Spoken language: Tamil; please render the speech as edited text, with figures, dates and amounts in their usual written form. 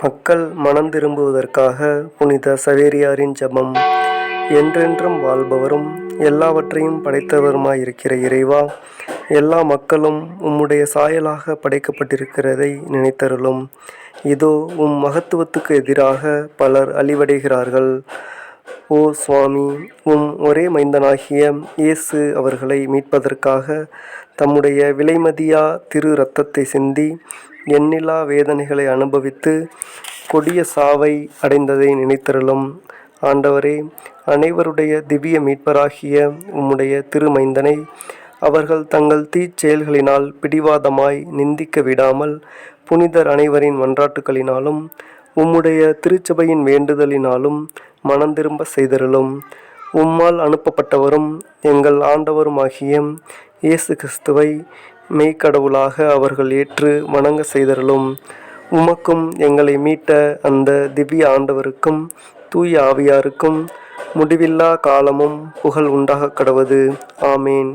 மக்கள் மனந்திரும்புவதற்காக புனித சவேரியாரின் ஜெபம். என்றென்றும் வாழ்பவரும் எல்லாவற்றையும் படைத்தவருமாயிருக்கிற இறைவா, எல்லா மக்களும் உம்முடைய சாயலாக படைக்கப்பட்டிருக்கிறதை நினைத்தருளும். இதோ உம் மகத்துவத்துக்கு எதிராக பலர் அழிவடைகிறார்கள். ஓ சுவாமி, உம் ஒரே மைந்தனாகிய இயேசு அவர்களை மீட்பதற்காக தம்முடைய விலைமதியா திரு இரத்தத்தை சிந்தி எண்ணிலா வேதனைகளை அனுபவித்து கொடிய சாவை அடைந்ததை நினைத்தருளும். ஆண்டவரே, அனைவருடைய திவ்ய மீட்பராகிய உம்முடைய திருமைந்தனை அவர்கள் தங்கள் தீச்செயல்களினால் பிடிவாதமாய் நிந்திக்க விடாமல் புனிதர் அனைவரின் மன்றாட்டுக்களினாலும் உம்முடைய திருச்சபையின் வேண்டுதலினாலும் மனந்திரும்ப செய்தருளும். உம்மால் அனுப்பப்பட்டவரும் எங்கள் ஆண்டவருமாகிய இயேசு கிறிஸ்துவை மெய்க்கடவுளாக அவர்கள் ஏற்று வணங்க செய்தருளும். உமக்கும் எங்களை மீட்ட அந்த திவ்ய ஆண்டவருக்கும் தூய ஆவியாருக்கும் முடிவில்லா காலமும் புகழ் உண்டாகக் கடவது. ஆமேன்.